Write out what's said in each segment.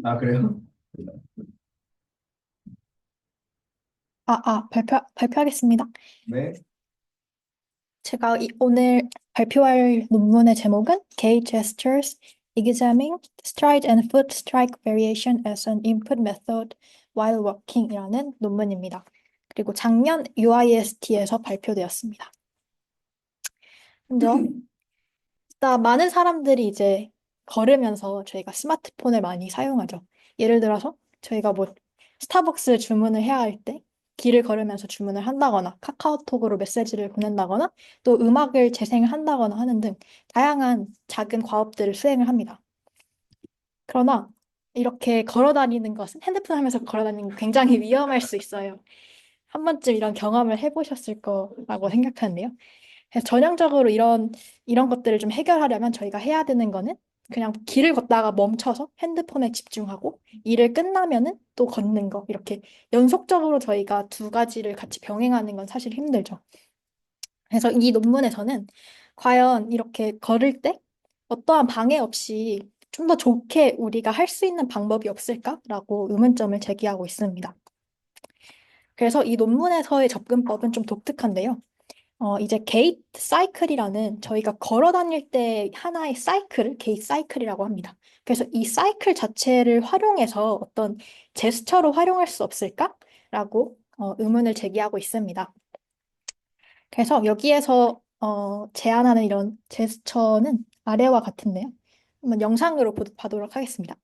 아, 그래요? 발표하겠습니다. 네. 제가 오늘 발표할 논문의 제목은 Gait Gestures Examining Stride and Foot Strike Variation as an Input Method While Walking 이라는 논문입니다. 그리고 작년 UIST에서 발표되었습니다. 먼저, 일단 많은 사람들이 이제 걸으면서 저희가 스마트폰을 많이 사용하죠. 예를 들어서 저희가 뭐 스타벅스 주문을 해야 할 때 길을 걸으면서 주문을 한다거나 카카오톡으로 메시지를 보낸다거나 또 음악을 재생을 한다거나 하는 등 다양한 작은 과업들을 수행을 합니다. 그러나 이렇게 걸어 다니는 것은 핸드폰 하면서 걸어 다니는 건 굉장히 위험할 수 있어요. 한 번쯤 이런 경험을 해보셨을 거라고 생각하는데요. 그래서 전형적으로 이런 것들을 좀 해결하려면 저희가 해야 되는 거는 그냥 길을 걷다가 멈춰서 핸드폰에 집중하고 일을 끝나면은 또 걷는 거. 이렇게 연속적으로 저희가 두 가지를 같이 병행하는 건 사실 힘들죠. 그래서 이 논문에서는 과연 이렇게 걸을 때 어떠한 방해 없이 좀 더 좋게 우리가 할 수 있는 방법이 없을까라고 의문점을 제기하고 있습니다. 그래서 이 논문에서의 접근법은 좀 독특한데요. 이제 게이트 사이클이라는 저희가 걸어 다닐 때 하나의 사이클을 게이트 사이클이라고 합니다. 그래서 이 사이클 자체를 활용해서 어떤 제스처로 활용할 수 없을까라고 의문을 제기하고 있습니다. 그래서 여기에서 제안하는 이런 제스처는 아래와 같은데요. 한번 영상으로 보도록 하겠습니다.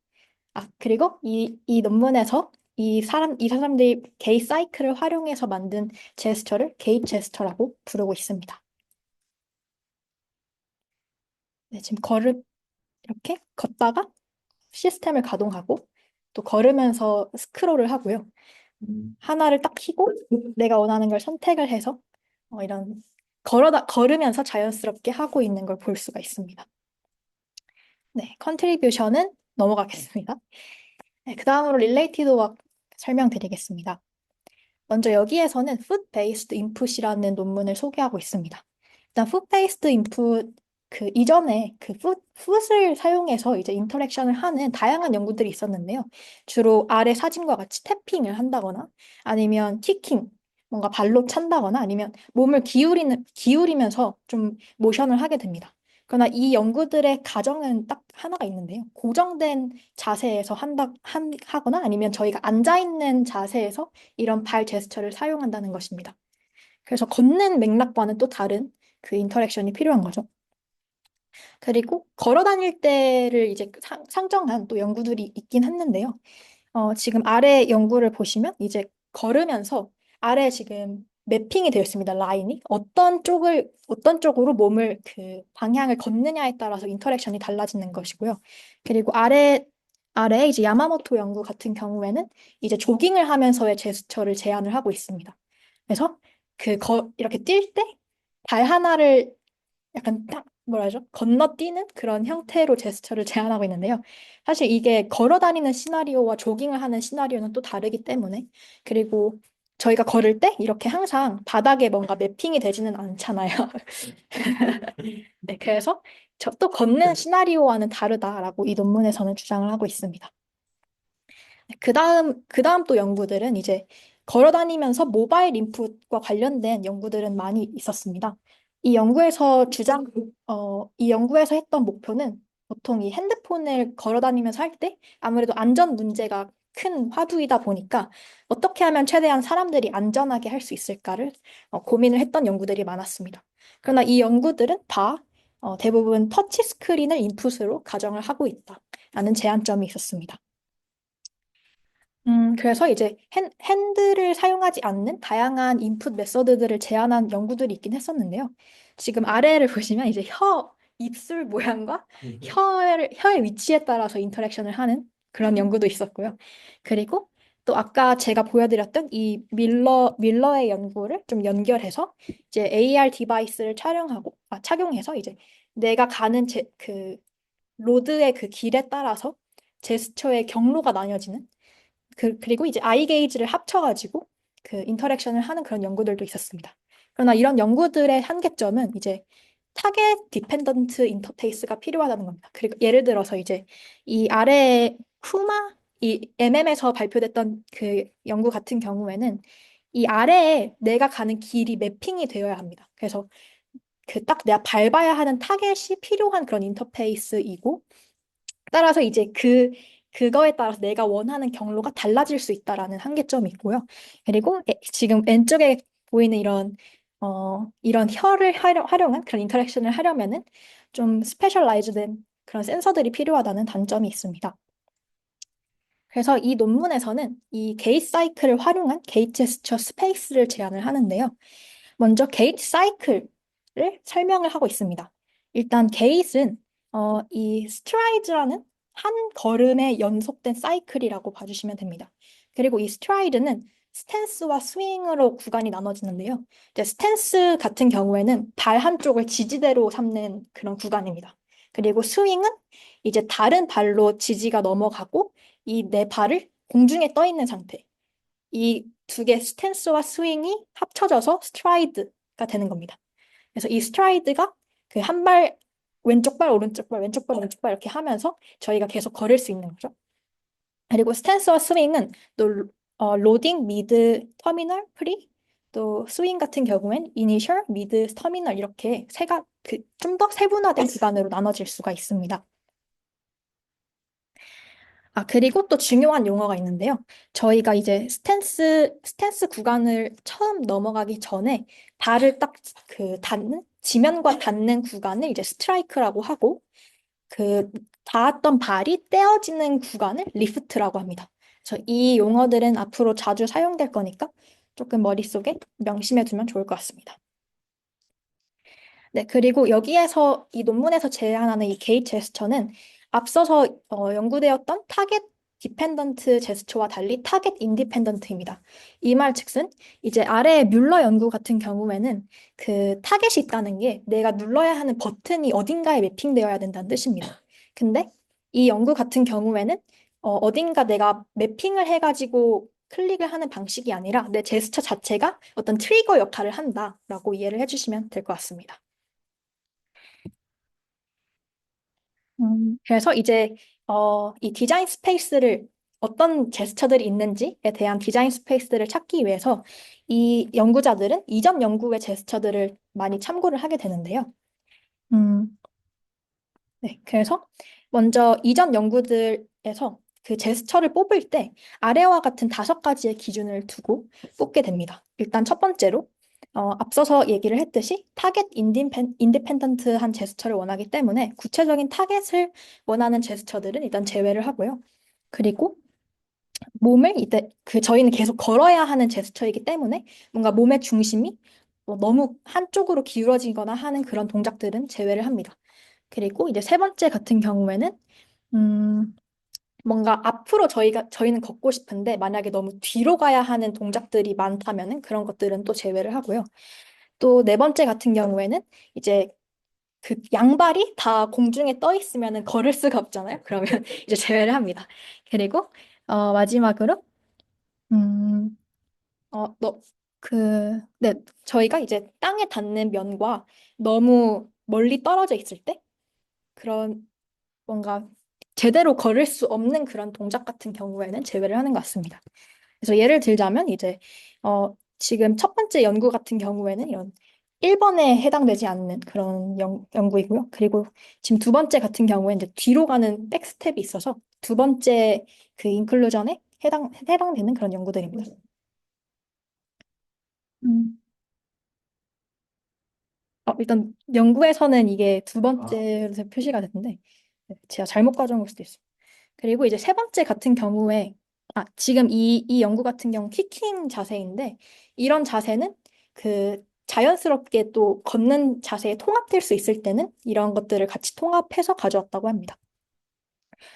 그리고 이 논문에서 이 사람들이 게이 사이클을 활용해서 만든 제스처를 게이 제스처라고 부르고 있습니다. 네, 지금 이렇게 걷다가 시스템을 가동하고 또 걸으면서 스크롤을 하고요. 하나를 딱 키고 내가 원하는 걸 선택을 해서 이런 걸으면서 자연스럽게 하고 있는 걸 볼 수가 있습니다. 네, 컨트리뷰션은 넘어가겠습니다. 네, 그 다음으로 릴레이티드 웍 설명드리겠습니다. 먼저 여기에서는 Food Based Input이라는 논문을 소개하고 있습니다. 일단 Food Based Input 그 이전에 그 풋을 사용해서 이제 인터랙션을 하는 다양한 연구들이 있었는데요. 주로 아래 사진과 같이 태핑을 한다거나 아니면 키킹, 뭔가 발로 찬다거나 아니면 몸을 기울이면서 좀 모션을 하게 됩니다. 그러나 이 연구들의 가정은 딱 하나가 있는데요. 고정된 자세에서 하거나 아니면 저희가 앉아 있는 자세에서 이런 발 제스처를 사용한다는 것입니다. 그래서 걷는 맥락과는 또 다른 그 인터랙션이 필요한 거죠. 그리고 걸어 다닐 때를 이제 상정한 또 연구들이 있긴 했는데요. 지금 아래 연구를 보시면 이제 걸으면서 아래 지금 매핑이 되어 있습니다. 라인이 어떤 쪽으로 몸을 그 방향을 걷느냐에 따라서 인터랙션이 달라지는 것이고요. 그리고 아래 이제 야마모토 연구 같은 경우에는 이제 조깅을 하면서의 제스처를 제안을 하고 있습니다. 그래서 이렇게 뛸 때 발 하나를 약간 딱 뭐라 하죠? 건너뛰는 그런 형태로 제스처를 제안하고 있는데요. 사실 이게 걸어 다니는 시나리오와 조깅을 하는 시나리오는 또 다르기 때문에 그리고 저희가 걸을 때 이렇게 항상 바닥에 뭔가 매핑이 되지는 않잖아요. 네, 그래서 저 또 걷는 시나리오와는 다르다라고 이 논문에서는 주장을 하고 있습니다. 그 다음 또 연구들은 이제 걸어 다니면서 모바일 인풋과 관련된 연구들은 많이 있었습니다. 이 연구에서 했던 목표는 보통 이 핸드폰을 걸어 다니면서 할 때 아무래도 안전 문제가 큰 화두이다 보니까 어떻게 하면 최대한 사람들이 안전하게 할 수 있을까를 고민을 했던 연구들이 많았습니다. 그러나 이 연구들은 다 대부분 터치 스크린을 인풋으로 가정을 하고 있다라는 제한점이 있었습니다. 그래서 이제 핸들을 사용하지 않는 다양한 인풋 메서드들을 제안한 연구들이 있긴 했었는데요. 지금 아래를 보시면 이제 입술 모양과 혀의 위치에 따라서 인터랙션을 하는 그런 연구도 있었고요. 그리고 또 아까 제가 보여드렸던 이 밀러의 연구를 좀 연결해서 이제 AR 디바이스를 착용해서 이제 내가 가는 그 로드의 그 길에 따라서 제스처의 경로가 나뉘어지는 그리고 이제 아이 게이지를 합쳐가지고 그 인터랙션을 하는 그런 연구들도 있었습니다. 그러나 이런 연구들의 한계점은 이제 타겟 디펜던트 인터페이스가 필요하다는 겁니다. 그리고 예를 들어서 이제 이 아래 쿠마 이 MM에서 발표됐던 그 연구 같은 경우에는 이 아래에 내가 가는 길이 매핑이 되어야 합니다. 그래서 그 딱 내가 밟아야 하는 타겟이 필요한 그런 인터페이스이고 따라서 이제 그거에 따라서 내가 원하는 경로가 달라질 수 있다라는 한계점이 있고요. 그리고 지금 왼쪽에 보이는 이런 혀를 활용한 그런 인터랙션을 하려면은 좀 스페셜라이즈된 그런 센서들이 필요하다는 단점이 있습니다. 그래서 이 논문에서는 이 게이트 사이클을 활용한 게이트 제스처 스페이스를 제안을 하는데요. 먼저 게이트 사이클을 설명을 하고 있습니다. 일단 게이트는 이 스트라이드라는 한 걸음에 연속된 사이클이라고 봐주시면 됩니다. 그리고 이 스트라이드는 스탠스와 스윙으로 구간이 나눠지는데요. 이제 스탠스 같은 경우에는 발 한쪽을 지지대로 삼는 그런 구간입니다. 그리고 스윙은 이제 다른 발로 지지가 넘어가고 이 내 발을 공중에 떠 있는 상태. 이 두 개 스탠스와 스윙이 합쳐져서 스트라이드가 되는 겁니다. 그래서 이 스트라이드가 그 한 발, 왼쪽 발, 오른쪽 발, 왼쪽 발, 오른쪽 발 이렇게 하면서 저희가 계속 걸을 수 있는 거죠. 그리고 스탠스와 스윙은 또 로딩, 미드, 터미널, 프리, 또 스윙 같은 경우엔 이니셜, 미드, 터미널 이렇게 세가 좀 더 세분화된 기간으로 나눠질 수가 있습니다. 그리고 또 중요한 용어가 있는데요. 저희가 이제 스탠스 구간을 처음 넘어가기 전에 발을 딱 지면과 닿는 구간을 이제 스트라이크라고 하고, 닿았던 발이 떼어지는 구간을 리프트라고 합니다. 그래서 이 용어들은 앞으로 자주 사용될 거니까 조금 머릿속에 명심해 두면 좋을 것 같습니다. 네, 그리고 여기에서 이 논문에서 제안하는 이 게이트 제스처는 앞서서 연구되었던 타겟 디펜던트 제스처와 달리 타겟 인디펜던트입니다. 이 말 즉슨 이제 아래 뮬러 연구 같은 경우에는 그 타겟이 있다는 게 내가 눌러야 하는 버튼이 어딘가에 매핑되어야 된다는 뜻입니다. 근데 이 연구 같은 경우에는 어딘가 내가 매핑을 해가지고 클릭을 하는 방식이 아니라 내 제스처 자체가 어떤 트리거 역할을 한다라고 이해를 해주시면 될 것 같습니다. 그래서 이제 이 디자인 스페이스를 어떤 제스처들이 있는지에 대한 디자인 스페이스를 찾기 위해서 이 연구자들은 이전 연구의 제스처들을 많이 참고를 하게 되는데요. 음, 네, 그래서 먼저 이전 연구들에서 그 제스처를 뽑을 때 아래와 같은 5가지의 기준을 두고 뽑게 됩니다. 일단 첫 번째로 앞서서 얘기를 했듯이 타겟 인디펜던트한 제스처를 원하기 때문에 구체적인 타겟을 원하는 제스처들은 일단 제외를 하고요. 그리고 몸을 이때 저희는 계속 걸어야 하는 제스처이기 때문에 뭔가 몸의 중심이 너무 한쪽으로 기울어지거나 하는 그런 동작들은 제외를 합니다. 그리고 이제 세 번째 같은 경우에는 음, 뭔가 앞으로 저희는 걷고 싶은데 만약에 너무 뒤로 가야 하는 동작들이 많다면은 그런 것들은 또 제외를 하고요. 또 네 번째 같은 경우에는 이제 그 양발이 다 공중에 떠 있으면은 걸을 수가 없잖아요. 그러면 이제 제외를 합니다. 그리고 마지막으로 음, 네, 저희가 이제 땅에 닿는 면과 너무 멀리 떨어져 있을 때 그런 뭔가 제대로 걸을 수 없는 그런 동작 같은 경우에는 제외를 하는 것 같습니다. 그래서 예를 들자면 이제 지금 첫 번째 연구 같은 경우에는 이런 1번에 해당되지 않는 그런 연구이고요. 그리고 지금 두 번째 같은 경우에 이제 뒤로 가는 백스텝이 있어서 두 번째 그 인클루전에 해당되는 그런 연구들입니다. 음. 일단 연구에서는 이게 두 번째로 표시가 됐는데 제가 잘못 가져온 걸 수도 있어요. 그리고 이제 세 번째 같은 경우에 지금 이 연구 같은 경우 키킹 자세인데 이런 자세는 자연스럽게 또 걷는 자세에 통합될 수 있을 때는 이런 것들을 같이 통합해서 가져왔다고 합니다.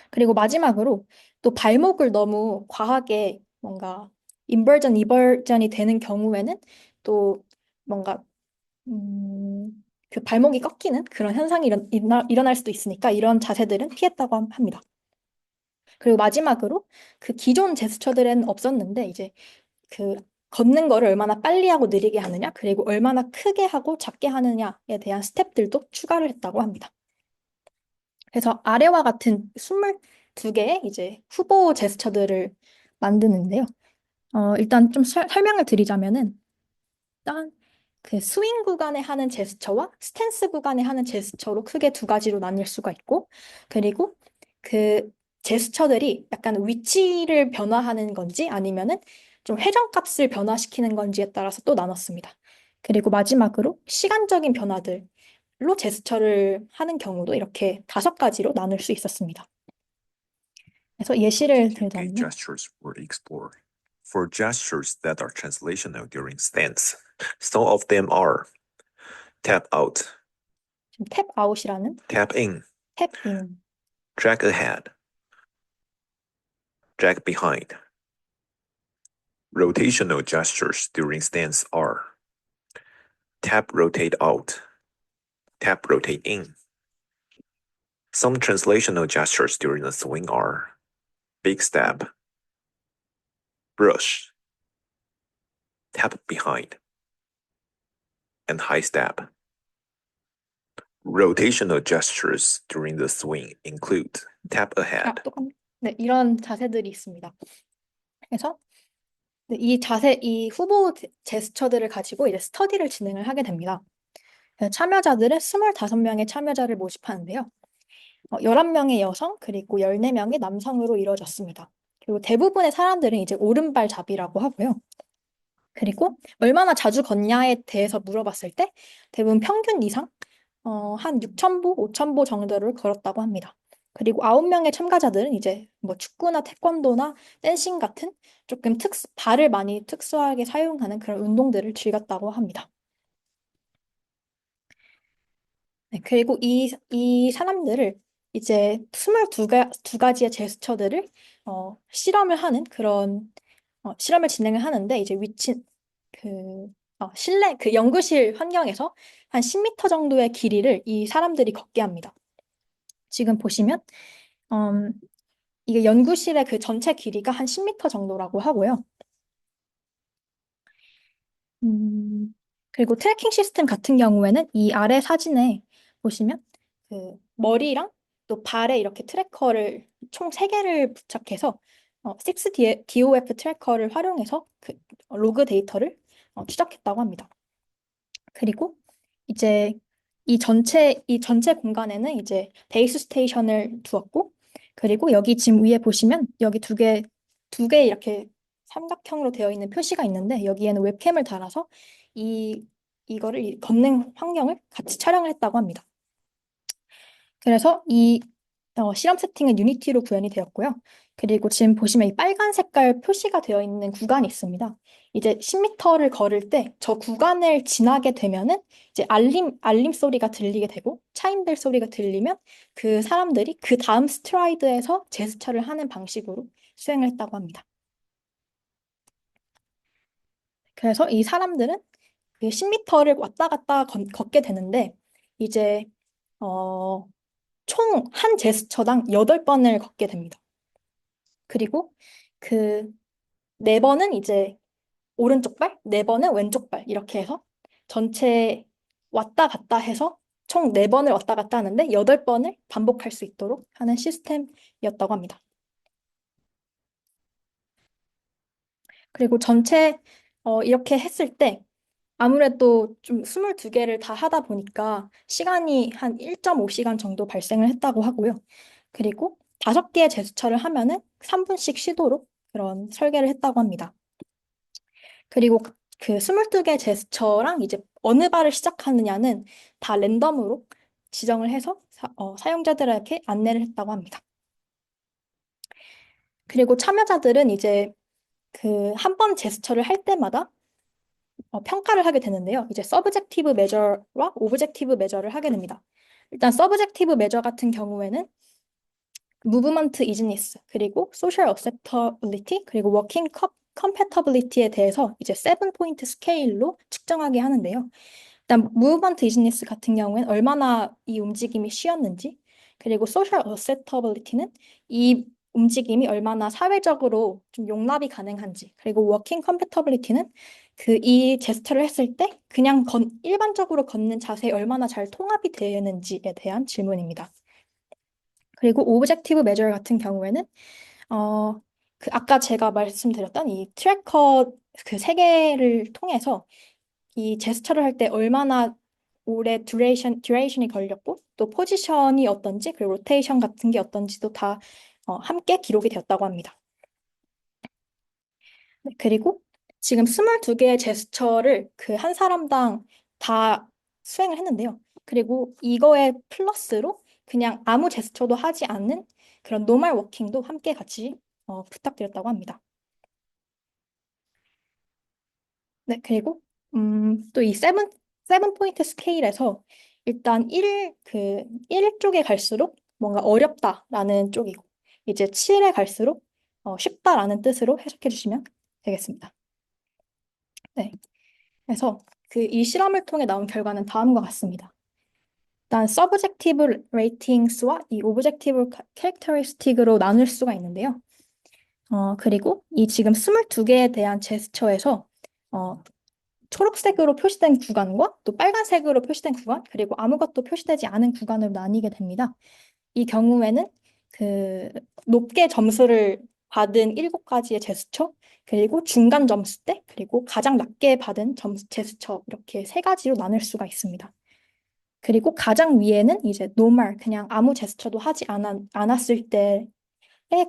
그리고 마지막으로 또 발목을 너무 과하게 뭔가 인버전, 이버전이 되는 경우에는 또 뭔가 그 발목이 꺾이는 그런 현상이 일어날 수도 있으니까 이런 자세들은 피했다고 합니다. 그리고 마지막으로 그 기존 제스처들은 없었는데 이제 그 걷는 거를 얼마나 빨리 하고 느리게 하느냐, 그리고 얼마나 크게 하고 작게 하느냐에 대한 스텝들도 추가를 했다고 합니다. 그래서 아래와 같은 22개의 이제 후보 제스처들을 만드는데요. 일단 좀 설명을 드리자면은 일단 그 스윙 구간에 하는 제스처와 스탠스 구간에 하는 제스처로 크게 두 가지로 나뉠 수가 있고, 그리고 그 제스처들이 약간 위치를 변화하는 건지 아니면은 좀 회전값을 변화시키는 건지에 따라서 또 나눴습니다. 그리고 마지막으로 시간적인 변화들로 제스처를 하는 경우도 이렇게 5가지로 나눌 수 있었습니다. 그래서 예시를 Okay, 들자면 gestures were explored. For gestures that are translational during stance, some of them are tap out, 지금 탭 아웃이라는 tap in, 탭 인, drag ahead, drag behind. Rotational gestures during stance are tap rotate out, tap rotate in. Some translational gestures during the swing are big step, brush, tap behind, and high step. Rotational gestures during the swing include tap ahead, 똑같네. 네, 이런 자세들이 있습니다. 그래서 네, 이 후보 제스처들을 가지고 이제 스터디를 진행을 하게 됩니다. 그래서 참여자들은 25명의 참여자를 모집하는데요. 11명의 여성, 그리고 14명의 남성으로 이루어졌습니다. 그리고 대부분의 사람들은 이제 오른발 잡이라고 하고요. 그리고 얼마나 자주 걷냐에 대해서 물어봤을 때 대부분 평균 이상 한 6,000보, 5,000보 정도를 걸었다고 합니다. 그리고 9명의 참가자들은 이제 뭐 축구나 태권도나 댄싱 같은 조금 발을 많이 특수하게 사용하는 그런 운동들을 즐겼다고 합니다. 네, 그리고 이 사람들을 이제 22가지의 제스처들을 실험을 하는 그런 실험을 진행을 하는데 이제 실내 그 연구실 환경에서 한 10m 정도의 길이를 이 사람들이 걷게 합니다. 지금 보시면 음, 이게 연구실의 그 전체 길이가 한 10m 정도라고 하고요. 그리고 트래킹 시스템 같은 경우에는 이 아래 사진에 보시면 그 머리랑 또 발에 이렇게 트래커를 총 3개를 부착해서 6DOF 트래커를 활용해서 그 로그 데이터를 추적했다고 합니다. 그리고 이제 이 전체 공간에는 이제 베이스 스테이션을 두었고, 그리고 여기 지금 위에 보시면 여기 두 개 이렇게 삼각형으로 되어 있는 표시가 있는데 여기에는 웹캠을 달아서 이거를 이 걷는 환경을 같이 촬영을 했다고 합니다. 그래서 이 실험 세팅은 유니티로 구현이 되었고요. 그리고 지금 보시면 이 빨간 색깔 표시가 되어 있는 구간이 있습니다. 이제 10m를 걸을 때 저 구간을 지나게 되면은 이제 알림 소리가 들리게 되고 차임벨 소리가 들리면 그 사람들이 그 다음 스트라이드에서 제스처를 하는 방식으로 수행을 했다고 합니다. 그래서 이 사람들은 그 10m를 왔다 갔다 걷게 되는데 이제 총 한 제스처당 8번을 걷게 됩니다. 그리고 그 4번은 이제 오른쪽 발, 4번은 왼쪽 발 이렇게 해서 전체 왔다 갔다 해서 총 4번을 왔다 갔다 하는데 8번을 반복할 수 있도록 하는 시스템이었다고 합니다. 그리고 전체 이렇게 했을 때 아무래도 좀 22개를 다 하다 보니까 시간이 한 1.5시간 정도 발생을 했다고 하고요. 그리고 5개의 제스처를 하면은 3분씩 쉬도록 그런 설계를 했다고 합니다. 그리고 그 22개 제스처랑 이제 어느 발을 시작하느냐는 다 랜덤으로 지정을 해서 사용자들에게 안내를 했다고 합니다. 그리고 참여자들은 이제 그 한 번 제스처를 할 때마다 평가를 하게 되는데요. 이제 서브젝티브 메저와 오브젝티브 메저를 하게 됩니다. 일단 서브젝티브 메저 같은 경우에는 무브먼트 이즈니스 그리고 소셜 어셉터빌리티 그리고 워킹 컴패터빌리티에 대해서 이제 7포인트 스케일로 측정하게 하는데요. 일단 무브먼트 이즈니스 같은 경우에는 얼마나 이 움직임이 쉬웠는지, 그리고 소셜 어셉터빌리티는 이 움직임이 얼마나 사회적으로 좀 용납이 가능한지, 그리고 워킹 컴패터빌리티는 그 이 제스처를 했을 때 그냥 일반적으로 걷는 자세에 얼마나 잘 통합이 되는지에 대한 질문입니다. 그리고 오브젝티브 메저 같은 경우에는 아까 제가 말씀드렸던 이 트래커 그 세 개를 통해서 이 제스처를 할 때 얼마나 오래 듀레이션이 걸렸고 또 포지션이 어떤지 그리고 로테이션 같은 게 어떤지도 다 함께 기록이 되었다고 합니다. 네, 그리고 지금 22개의 제스처를 그 한 사람당 다 수행을 했는데요. 그리고 이거에 플러스로 그냥 아무 제스처도 하지 않는 그런 노멀 워킹도 함께 같이 부탁드렸다고 합니다. 네, 그리고 또 이 세븐 포인트 스케일에서 일단 1 쪽에 갈수록 뭔가 어렵다라는 쪽이고 이제 7에 갈수록 쉽다라는 뜻으로 해석해 주시면 되겠습니다. 네. 그래서 그 이 실험을 통해 나온 결과는 다음과 같습니다. 일단 서브젝티브 레이팅스와 이 오브젝티브 캐릭터리스틱으로 나눌 수가 있는데요. 그리고 이 지금 22개에 대한 제스처에서 초록색으로 표시된 구간과 또 빨간색으로 표시된 구간, 그리고 아무것도 표시되지 않은 구간으로 나뉘게 됩니다. 이 경우에는 그 높게 점수를 받은 7가지의 제스처, 그리고 중간 점수대, 그리고 가장 낮게 받은 제스처 이렇게 3가지로 나눌 수가 있습니다. 그리고 가장 위에는 이제 노멀, 그냥 아무 제스처도 하지 않았을 때의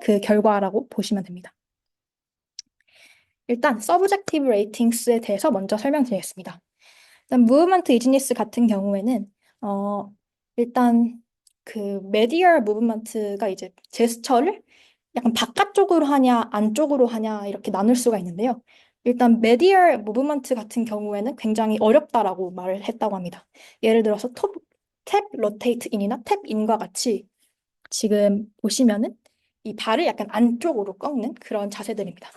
그 결과라고 보시면 됩니다. 일단 서브젝티브 레이팅스에 대해서 먼저 설명드리겠습니다. 일단 무브먼트 이지니스 같은 경우에는 일단 그 메디얼 무브먼트가 이제 제스처를 약간 바깥쪽으로 하냐 안쪽으로 하냐 이렇게 나눌 수가 있는데요. 일단 메디얼 무브먼트 같은 경우에는 굉장히 어렵다라고 말을 했다고 합니다. 예를 들어서 탭 로테이트 인이나 탭 인과 같이 지금 보시면은 이 발을 약간 안쪽으로 꺾는 그런 자세들입니다.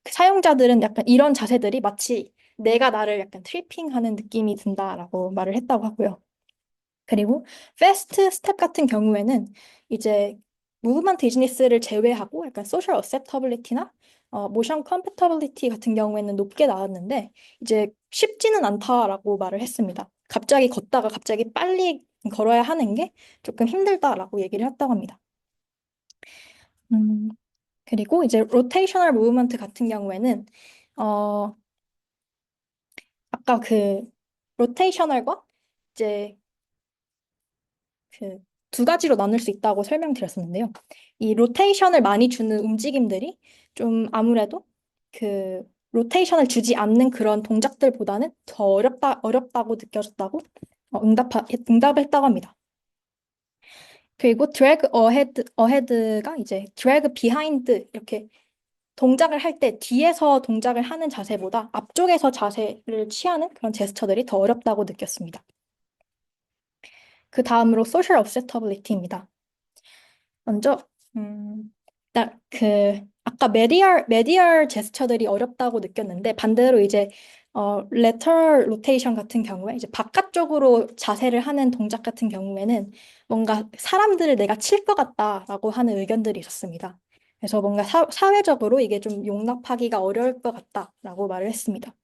그 사용자들은 약간 이런 자세들이 마치 내가 나를 약간 트리핑하는 느낌이 든다라고 말을 했다고 하고요. 그리고 패스트 스텝 같은 경우에는 이제 무브먼트 비즈니스를 제외하고 약간 소셜 어셉터빌리티나 모션 컴패터빌리티 같은 경우에는 높게 나왔는데 이제 쉽지는 않다라고 말을 했습니다. 갑자기 걷다가 갑자기 빨리 걸어야 하는 게 조금 힘들다라고 얘기를 했다고 합니다. 음, 그리고 이제 로테이셔널 무브먼트 같은 경우에는 어, 아까 그 로테이셔널과 이제 그 2가지로 나눌 수 있다고 설명드렸었는데요. 이 로테이션을 많이 주는 움직임들이 좀 아무래도 그 로테이션을 주지 않는 그런 동작들보다는 더 어렵다고 느껴졌다고 응답을 했다고 합니다. 그리고 드래그 어헤드가 이제 드래그 비하인드 이렇게 동작을 할 때 뒤에서 동작을 하는 자세보다 앞쪽에서 자세를 취하는 그런 제스처들이 더 어렵다고 느꼈습니다. 그 다음으로 소셜 어셉터빌리티입니다. 먼저 일단 아까 메디얼 제스처들이 어렵다고 느꼈는데 반대로 이제 레터럴 로테이션 같은 경우에 이제 바깥쪽으로 자세를 하는 동작 같은 경우에는 뭔가 사람들을 내가 칠 것 같다라고 하는 의견들이 있었습니다. 그래서 뭔가 사회적으로 이게 좀 용납하기가 어려울 것 같다라고 말을 했습니다.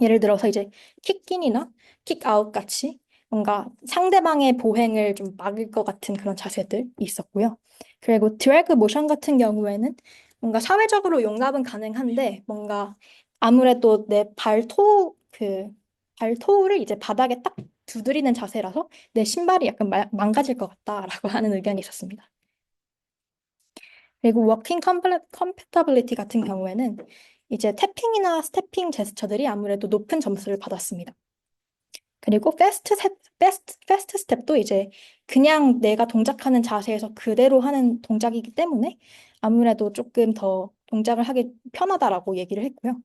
예를 들어서 이제 킥인이나 킥아웃 같이 뭔가 상대방의 보행을 좀 막을 것 같은 그런 자세들이 있었고요. 그리고 드래그 모션 같은 경우에는 뭔가 사회적으로 용납은 가능한데 뭔가 아무래도 내 발토를 이제 바닥에 딱 두드리는 자세라서 내 신발이 약간 망가질 것 같다라고 하는 의견이 있었습니다. 그리고 워킹 컴패터빌리티 같은 경우에는 이제 태핑이나 스태핑 제스처들이 아무래도 높은 점수를 받았습니다. 그리고 패스트 스텝도 이제 그냥 내가 동작하는 자세에서 그대로 하는 동작이기 때문에 아무래도 조금 더 동작을 하기 편하다라고 얘기를 했고요.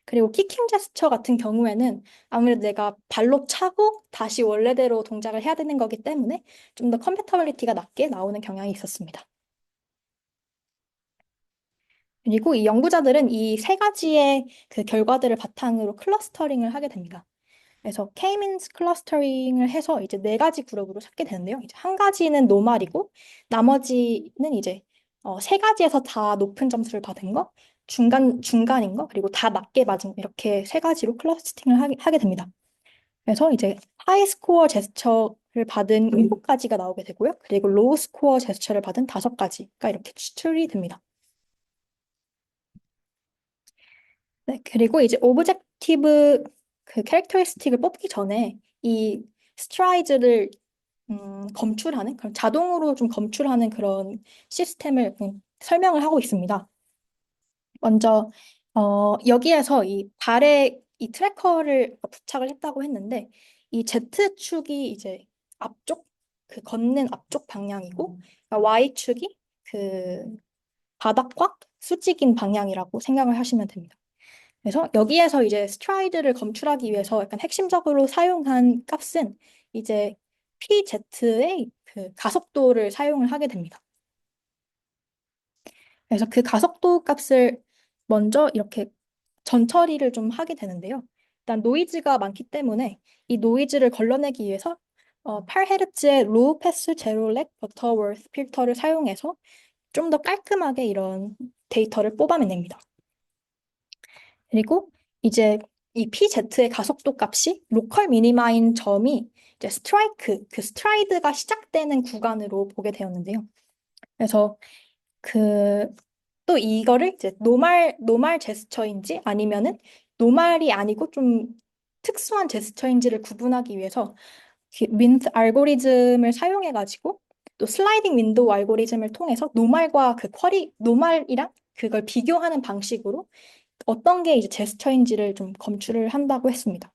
그리고 키킹 제스처 같은 경우에는 아무래도 내가 발로 차고 다시 원래대로 동작을 해야 되는 거기 때문에 좀 더 컴패터빌리티가 낮게 나오는 경향이 있었습니다. 그리고 이 연구자들은 이 3가지의 그 결과들을 바탕으로 클러스터링을 하게 됩니다. 그래서 K-means 클러스터링을 해서 이제 4가지 그룹으로 찾게 되는데요. 이제 한 가지는 노말이고 나머지는 이제 세 가지에서 다 높은 점수를 받은 거, 중간인 거, 그리고 다 낮게 맞은 거, 이렇게 세 가지로 클러스팅을 하게 됩니다. 그래서 이제 하이 스코어 제스처를 받은 7가지가 나오게 되고요. 그리고 로우 스코어 제스처를 받은 5가지가 이렇게 추출이 됩니다. 네, 그리고 이제 오브젝티브 그 캐릭터리스틱을 뽑기 전에 이 스트라이드를 검출하는 그런 자동으로 좀 검출하는 그런 시스템을 설명을 하고 있습니다. 먼저 여기에서 이 발에 이 트래커를 부착을 했다고 했는데 이 Z축이 이제 앞쪽 그 걷는 앞쪽 방향이고 그러니까 Y축이 그 바닥과 수직인 방향이라고 생각을 하시면 됩니다. 그래서 여기에서 이제 스트라이드를 검출하기 위해서 약간 핵심적으로 사용한 값은 이제 PZ의 그 가속도를 사용을 하게 됩니다. 그래서 그 가속도 값을 먼저 이렇게 전처리를 좀 하게 되는데요. 일단 노이즈가 많기 때문에 이 노이즈를 걸러내기 위해서 8Hz의 로우 패스 제로 렉 버터워스 필터를 사용해서 좀 더 깔끔하게 이런 데이터를 뽑아냅니다. 그리고 이제 이 PZ의 가속도 값이 로컬 미니마인 점이 이제 스트라이크, 그 스트라이드가 시작되는 구간으로 보게 되었는데요. 그래서 그 또 이거를 이제 노말 제스처인지 아니면은 노말이 아니고 좀 특수한 제스처인지를 구분하기 위해서 윈트 알고리즘을 사용해 가지고 또 슬라이딩 윈도우 알고리즘을 통해서 노말과 그 노말이랑 그걸 비교하는 방식으로 어떤 게 이제 제스처인지를 좀 검출을 한다고 했습니다.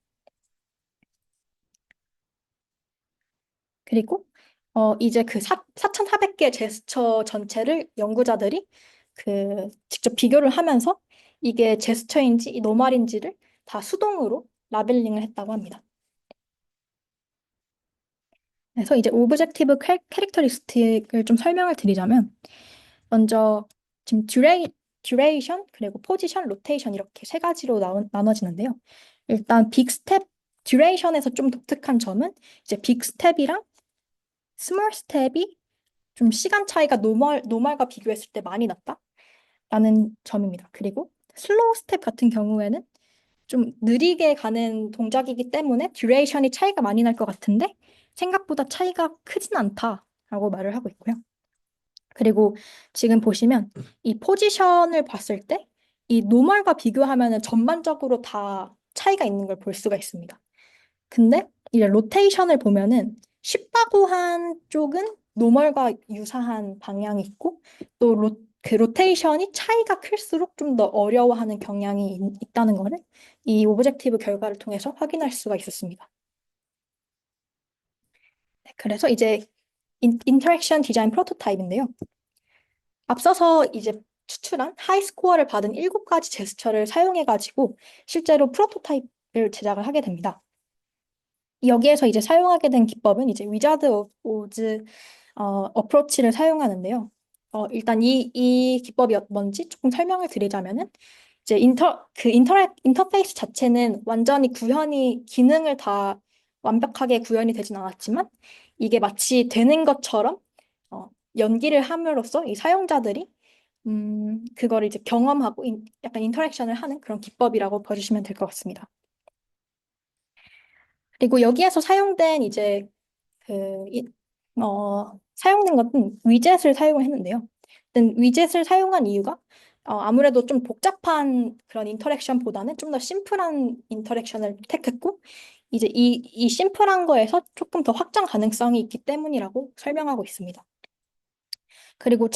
그리고 이제 그 4,400개 제스처 전체를 연구자들이 그 직접 비교를 하면서 이게 제스처인지 노말인지를 다 수동으로 라벨링을 했다고 합니다. 그래서 이제 오브젝티브 캐릭터리스틱을 좀 설명을 드리자면 먼저 지금 듀레이션 그리고 포지션, 로테이션 이렇게 세 가지로 나눠지는데요. 일단 빅스텝 듀레이션에서 좀 독특한 점은 이제 빅스텝이랑 스몰 스텝이 좀 시간 차이가 노멀과 비교했을 때 많이 났다라는 점입니다. 그리고 슬로우 스텝 같은 경우에는 좀 느리게 가는 동작이기 때문에 듀레이션이 차이가 많이 날 것 같은데 생각보다 차이가 크진 않다라고 말을 하고 있고요. 그리고 지금 보시면 이 포지션을 봤을 때 이 노멀과 비교하면 전반적으로 다 차이가 있는 걸 볼 수가 있습니다. 근데 이제 로테이션을 보면은 쉽다고 한 쪽은 노멀과 유사한 방향이 있고 또 그 로테이션이 차이가 클수록 좀 더 어려워하는 경향이 있다는 거를 이 오브젝티브 결과를 통해서 확인할 수가 있었습니다. 네, 그래서 이제 인터랙션 디자인 프로토타입인데요. 앞서서 이제 추출한 하이 스코어를 받은 7가지 제스처를 사용해가지고 실제로 프로토타입을 제작을 하게 됩니다. 여기에서 이제 사용하게 된 기법은 이제 위자드 오즈 어프로치를 사용하는데요. 일단 이 기법이 뭔지 조금 설명을 드리자면은 이제 인터페이스 자체는 완전히 기능을 다 완벽하게 구현이 되진 않았지만 이게 마치 되는 것처럼 연기를 함으로써 이 사용자들이 그거를 이제 경험하고 약간 인터랙션을 하는 그런 기법이라고 봐주시면 될 것 같습니다. 그리고 여기에서 사용된 이제 사용된 것은 위젯을 사용을 했는데요. 일단 위젯을 사용한 이유가 아무래도 좀 복잡한 그런 인터랙션보다는 좀 더 심플한 인터랙션을 택했고 이제 이 심플한 거에서 조금 더 확장 가능성이 있기 때문이라고 설명하고 있습니다. 그리고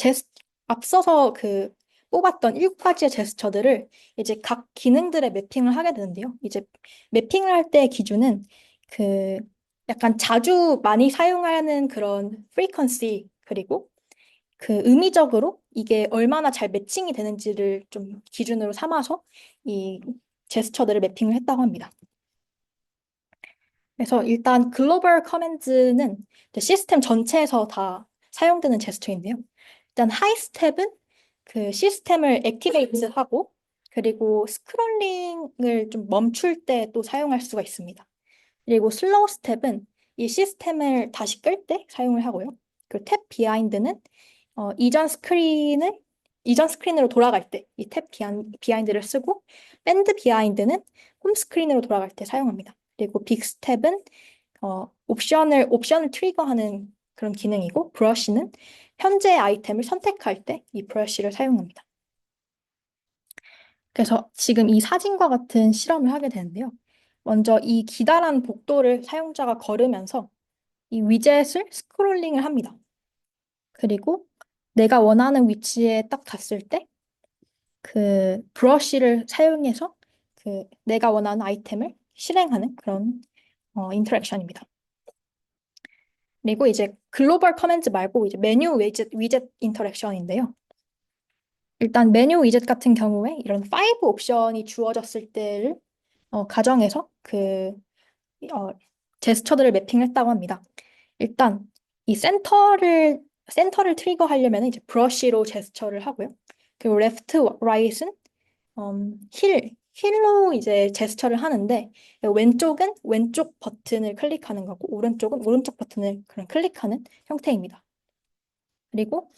앞서서 그 뽑았던 7가지의 제스처들을 이제 각 기능들의 매핑을 하게 되는데요. 이제 매핑을 할 때의 기준은 그 약간 자주 많이 사용하는 그런 프리퀀시 그리고 그 의미적으로 이게 얼마나 잘 매칭이 되는지를 좀 기준으로 삼아서 이 제스처들을 매핑을 했다고 합니다. 그래서 일단 글로벌 커맨드는 시스템 전체에서 다 사용되는 제스처인데요. 일단 하이 스텝은 그 시스템을 액티베이트하고 그리고 스크롤링을 좀 멈출 때 또 사용할 수가 있습니다. 그리고 슬로우 스텝은 이 시스템을 다시 끌 때 사용을 하고요. 그리고 탭 비하인드는 이전 스크린으로 돌아갈 때 이 탭 비하인드를 쓰고, 밴드 비하인드는 홈 스크린으로 돌아갈 때 사용합니다. 그리고 빅 스텝은 옵션을 트리거하는 그런 기능이고, 브러쉬는 현재 아이템을 선택할 때 이 브러쉬를 사용합니다. 그래서 지금 이 사진과 같은 실험을 하게 되는데요. 먼저 이 기다란 복도를 사용자가 걸으면서 이 위젯을 스크롤링을 합니다. 그리고 내가 원하는 위치에 딱 갔을 때 그 브러쉬를 사용해서 그 내가 원하는 아이템을 실행하는 그런 인터랙션입니다. 그리고 이제 글로벌 커맨드 말고 이제 메뉴 위젯 인터랙션인데요. 일단 메뉴 위젯 같은 경우에 이런 5 옵션이 주어졌을 때를 가정해서 어, 제스처들을 매핑했다고 합니다. 일단 이 센터를 트리거하려면 이제 브러쉬로 제스처를 하고요. 그리고 레프트, 라이트는 힐로 이제 제스처를 하는데 왼쪽은 왼쪽 버튼을 클릭하는 거고 오른쪽은 오른쪽 버튼을 그런 클릭하는 형태입니다. 그리고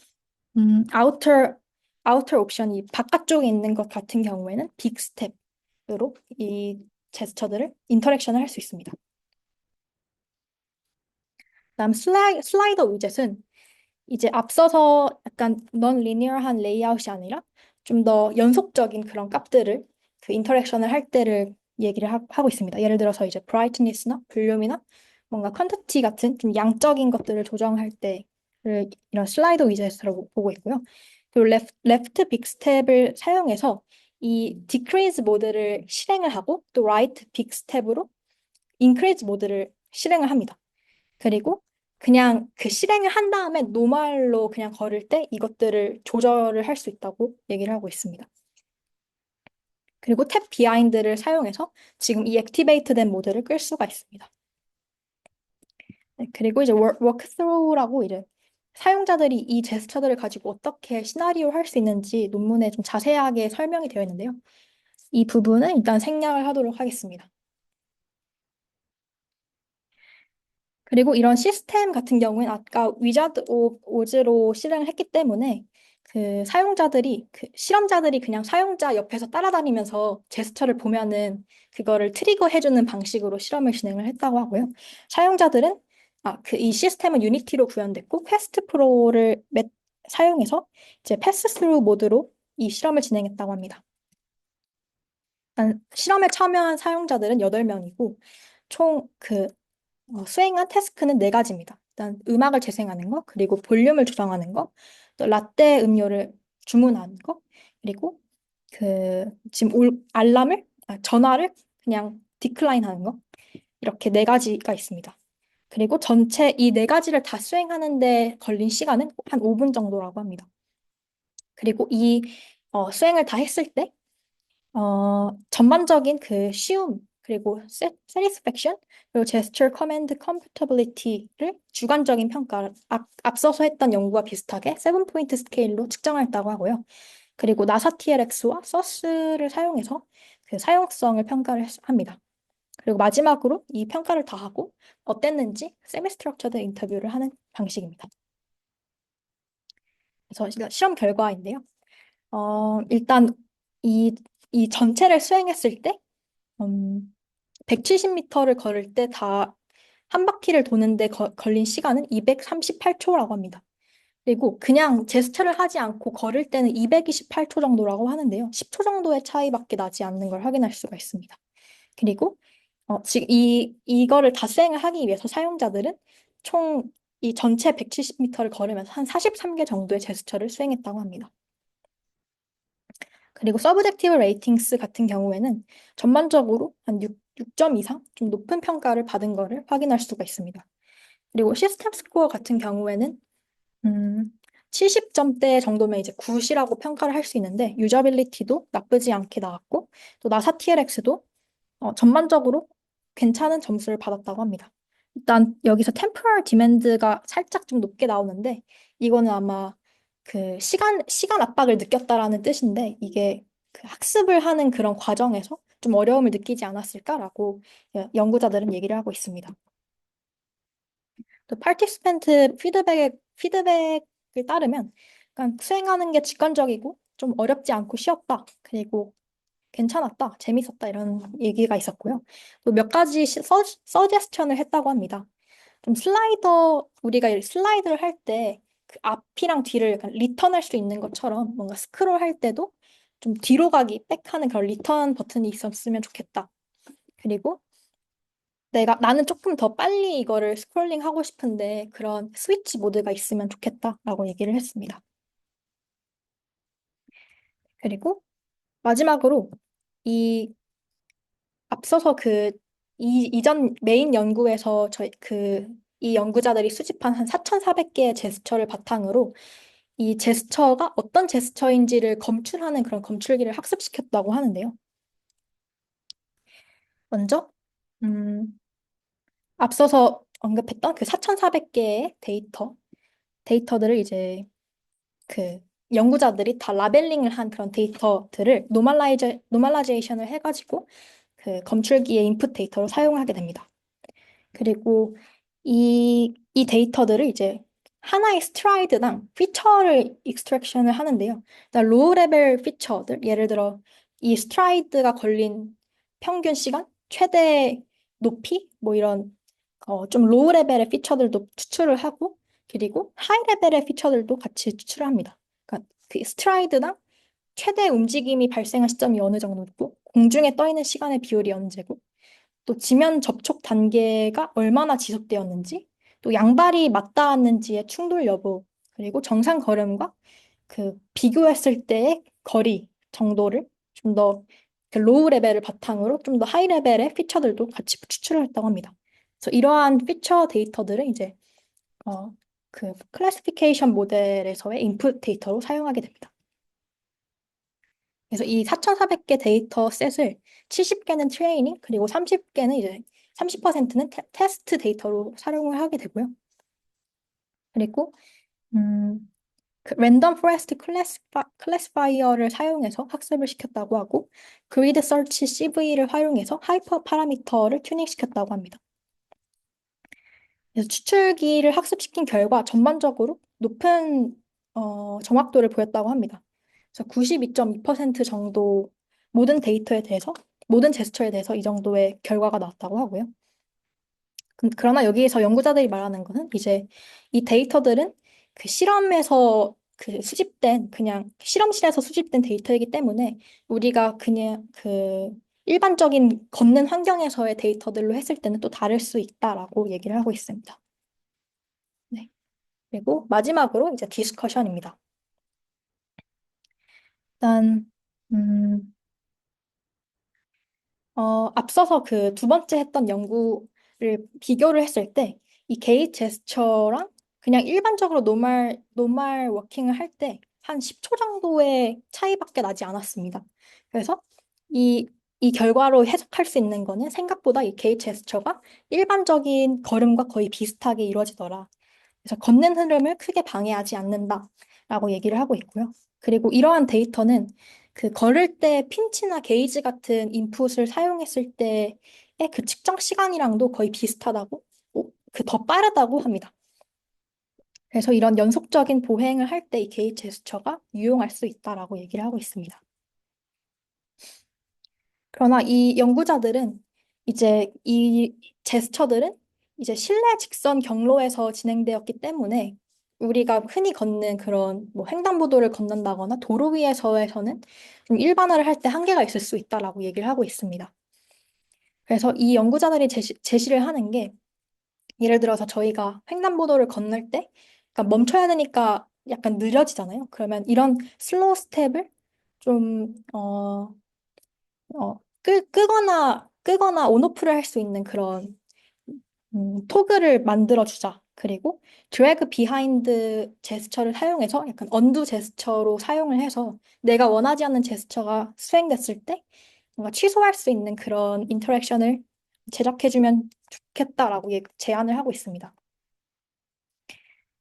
아우터 옵션이 바깥쪽에 있는 것 같은 경우에는 빅 스텝으로 이 제스처들을 인터랙션을 할 수 있습니다. 다음 슬라이더 위젯은 이제 앞서서 약간 넌 리니어한 레이아웃이 아니라 좀 더 연속적인 그런 값들을 그 인터랙션을 할 때를 얘기를 하고 있습니다. 예를 들어서 이제 브라이트니스나 볼륨이나 뭔가 퀀티티 같은 좀 양적인 것들을 조정할 때를 이런 슬라이더 위젯으로 보고 있고요. 그리고 레프트 빅 스텝을 사용해서 이 디크리즈 모드를 실행을 하고 또 라이트 빅 스텝으로 인크리즈 모드를 실행을 합니다. 그리고 그냥 그 실행을 한 다음에 노멀로 그냥 걸을 때 이것들을 조절을 할 수 있다고 얘기를 하고 있습니다. 그리고 탭 비하인드를 사용해서 지금 이 액티베이트 된 모드를 끌 수가 있습니다. 네, 그리고 이제 워크스루라고 이제 사용자들이 이 제스처들을 가지고 어떻게 시나리오를 할 수 있는지 논문에 좀 자세하게 설명이 되어 있는데요. 이 부분은 일단 생략을 하도록 하겠습니다. 그리고 이런 시스템 같은 경우에는 아까 위자드 오즈로 실행을 했기 때문에 그 사용자들이 그 실험자들이 그냥 사용자 옆에서 따라다니면서 제스처를 보면은 그거를 트리거 해주는 방식으로 실험을 진행을 했다고 하고요. 사용자들은 이 시스템은 유니티로 구현됐고 퀘스트 프로를 사용해서 이제 패스 스루 모드로 이 실험을 진행했다고 합니다. 일단 실험에 참여한 사용자들은 8명이고 총 수행한 태스크는 4가지입니다. 일단 음악을 재생하는 거, 그리고 볼륨을 조정하는 거, 또 라떼 음료를 주문하는 거, 그리고 지금 전화를 그냥 디클라인 하는 거, 이렇게 4가지가 있습니다. 그리고 전체 이 4가지를 다 수행하는데 걸린 시간은 한 5분 정도라고 합니다. 그리고 이 수행을 다 했을 때 전반적인 그 쉬움, 그리고 satisfaction, 그리고 gesture command compatibility를 주관적인 평가를 앞서서 했던 연구와 비슷하게 7포인트 스케일로 측정했다고 하고요. 그리고 나사 TLX와 서스를 사용해서 그 사용성을 평가를 합니다. 그리고 마지막으로 이 평가를 다 하고 어땠는지 세미 스트럭처드 인터뷰를 하는 방식입니다. 그래서 실험 결과인데요. 일단 이 전체를 수행했을 때 170m를 걸을 때 다 한 바퀴를 도는데 걸린 시간은 238초라고 합니다. 그리고 그냥 제스처를 하지 않고 걸을 때는 228초 정도라고 하는데요. 10초 정도의 차이밖에 나지 않는 걸 확인할 수가 있습니다. 그리고 지금 이거를 다 수행을 하기 위해서 사용자들은 총 이 전체 170m를 걸으면서 한 43개 정도의 제스처를 수행했다고 합니다. 그리고 서브젝티브 레이팅스 같은 경우에는 전반적으로 한 6점 이상 좀 높은 평가를 받은 거를 확인할 수가 있습니다. 그리고 시스템 스코어 같은 경우에는 70점대 정도면 이제 굿이라고 평가를 할 수 있는데 유저빌리티도 나쁘지 않게 나왔고 또 나사 TLX도 전반적으로 괜찮은 점수를 받았다고 합니다. 일단 여기서 temporal demand가 살짝 좀 높게 나오는데 이거는 아마 그 시간 압박을 느꼈다라는 뜻인데 이게 그 학습을 하는 그런 과정에서 좀 어려움을 느끼지 않았을까라고 연구자들은 얘기를 하고 있습니다. 또 파티스펜트 피드백 따르면 그러니까 수행하는 게 직관적이고 좀 어렵지 않고 쉬웠다. 그리고 괜찮았다, 재밌었다 이런 얘기가 있었고요. 또 몇 가지 서제스천을 했다고 합니다. 좀 우리가 이 슬라이드를 할 때 그 앞이랑 뒤를 약간 리턴할 수 있는 것처럼 뭔가 스크롤 할 때도 좀 뒤로 가기, 백하는 그런 리턴 버튼이 있었으면 좋겠다. 그리고 나는 조금 더 빨리 이거를 스크롤링 하고 싶은데 그런 스위치 모드가 있으면 좋겠다라고 얘기를 했습니다. 그리고 마지막으로 이 앞서서 이전 메인 연구에서 이 연구자들이 수집한 한 4,400개의 제스처를 바탕으로 이 제스처가 어떤 제스처인지를 검출하는 그런 검출기를 학습시켰다고 하는데요. 먼저, 음, 앞서서 언급했던 그 4,400개의 데이터들을 이제 그 연구자들이 다 라벨링을 한 그런 데이터들을 노멀라이제이션을 해가지고 그 검출기의 인풋 데이터로 사용하게 됩니다. 그리고 이 데이터들을 이제 하나의 스트라이드당 피처를 익스트랙션을 하는데요. 로우 레벨 피처들, 예를 들어 이 스트라이드가 걸린 평균 시간, 최대 높이, 뭐 이런 좀 로우 레벨의 피처들도 추출을 하고, 그리고 하이 레벨의 피처들도 같이 추출을 합니다. 그러니까 그 스트라이드당 최대 움직임이 발생한 시점이 어느 정도고, 공중에 떠 있는 시간의 비율이 언제고, 또 지면 접촉 단계가 얼마나 지속되었는지, 또 양발이 맞닿았는지의 충돌 여부, 그리고 정상 걸음과 그 비교했을 때의 거리 정도를 좀 더 그 로우 레벨을 바탕으로 좀 더 하이 레벨의 피처들도 같이 추출을 했다고 합니다. 그래서 이러한 피처 데이터들을 이제 그 클래시피케이션 모델에서의 인풋 데이터로 사용하게 됩니다. 그래서 이 4,400개 데이터 셋을 70개는 트레이닝, 그리고 30개는 이제 30%는 테스트 데이터로 활용을 하게 되고요. 그리고 그 랜덤 포레스트 클래시파이어를 사용해서 학습을 시켰다고 하고, 그리드 서치 CV를 활용해서 하이퍼 파라미터를 튜닝시켰다고 합니다. 그래서 추출기를 학습시킨 결과 전반적으로 높은 정확도를 보였다고 합니다. 그래서 92.2% 정도 모든 제스처에 대해서 이 정도의 결과가 나왔다고 하고요. 그러나 여기에서 연구자들이 말하는 것은 이제 이 데이터들은 그 실험에서 그냥 실험실에서 수집된 데이터이기 때문에 우리가 그냥 그 일반적인 걷는 환경에서의 데이터들로 했을 때는 또 다를 수 있다라고 얘기를 하고 있습니다. 네. 그리고 마지막으로 이제 디스커션입니다. 일단 앞서서 그 두 번째 했던 연구를 비교를 했을 때 이 게이트 제스처랑 그냥 일반적으로 노말 워킹을 할 때 한 10초 정도의 차이밖에 나지 않았습니다. 그래서 이 결과로 해석할 수 있는 거는 생각보다 이 게이트 제스처가 일반적인 걸음과 거의 비슷하게 이루어지더라. 그래서 걷는 흐름을 크게 방해하지 않는다라고 얘기를 하고 있고요. 그리고 이러한 데이터는 그 걸을 때 핀치나 게이지 같은 인풋을 사용했을 때의 그 측정 시간이랑도 거의 비슷하다고, 그 더 빠르다고 합니다. 그래서 이런 연속적인 보행을 할 때 이 게이지 제스처가 유용할 수 있다라고 얘기를 하고 있습니다. 그러나 이 연구자들은 이제 이 제스처들은 이제 실내 직선 경로에서 진행되었기 때문에 우리가 흔히 걷는 그런 뭐 횡단보도를 건넌다거나 도로 위에서에서는 좀 일반화를 할 때 한계가 있을 수 있다라고 얘기를 하고 있습니다. 그래서 이 연구자들이 제시를 하는 게 예를 들어서 저희가 횡단보도를 건널 때 그러니까 멈춰야 되니까 약간 느려지잖아요. 그러면 이런 슬로우 스텝을 좀 끄거나 온오프를 할 수 있는 그런 토글을 만들어 주자. 그리고 드래그 비하인드 제스처를 사용해서 약간 언두 제스처로 사용을 해서 내가 원하지 않는 제스처가 수행됐을 때 뭔가 취소할 수 있는 그런 인터랙션을 제작해주면 좋겠다라고 제안을 하고 있습니다.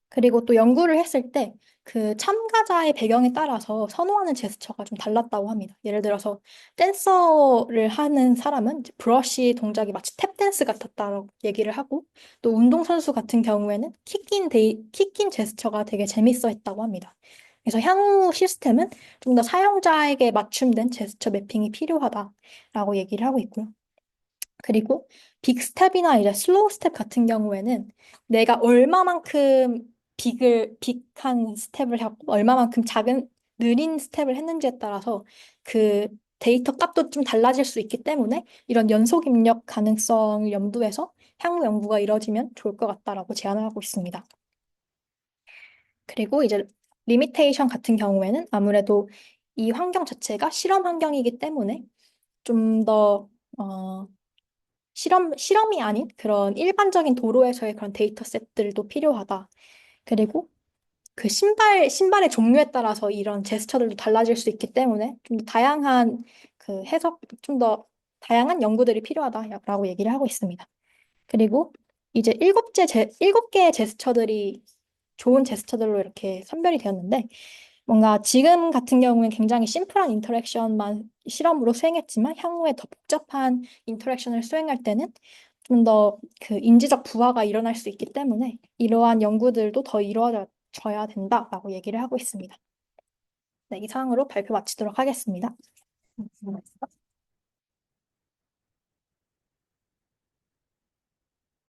그리고 또 연구를 했을 때 그 참가자의 배경에 따라서 선호하는 제스처가 좀 달랐다고 합니다. 예를 들어서 댄서를 하는 사람은 이제 브러쉬 동작이 마치 탭 댄스 같았다라고 얘기를 하고 또 운동선수 같은 경우에는 킥인 제스처가 되게 재밌어 했다고 합니다. 그래서 향후 시스템은 좀 더 사용자에게 맞춤된 제스처 매핑이 필요하다라고 얘기를 하고 있고요. 그리고 빅스텝이나 이제 슬로우 스텝 같은 경우에는 내가 얼마만큼 빅한 스텝을 하고 얼마만큼 느린 스텝을 했는지에 따라서 그 데이터 값도 좀 달라질 수 있기 때문에 이런 연속 입력 가능성을 염두해서 향후 연구가 이뤄지면 좋을 것 같다라고 제안을 하고 있습니다. 그리고 이제 리미테이션 같은 경우에는 아무래도 이 환경 자체가 실험 환경이기 때문에 좀 더 실험이 아닌 그런 일반적인 도로에서의 그런 데이터셋들도 필요하다. 그리고 그 신발의 종류에 따라서 이런 제스처들도 달라질 수 있기 때문에 좀 더 다양한 그 좀 더 다양한 연구들이 필요하다라고 얘기를 하고 있습니다. 그리고 이제 7개의 제스처들이 좋은 제스처들로 이렇게 선별이 되었는데 뭔가 지금 같은 경우는 굉장히 심플한 인터랙션만 실험으로 수행했지만 향후에 더 복잡한 인터랙션을 수행할 때는 좀 더 그 인지적 부하가 일어날 수 있기 때문에 이러한 연구들도 더 이루어져야 된다라고 얘기를 하고 있습니다. 네, 이상으로 발표 마치도록 하겠습니다.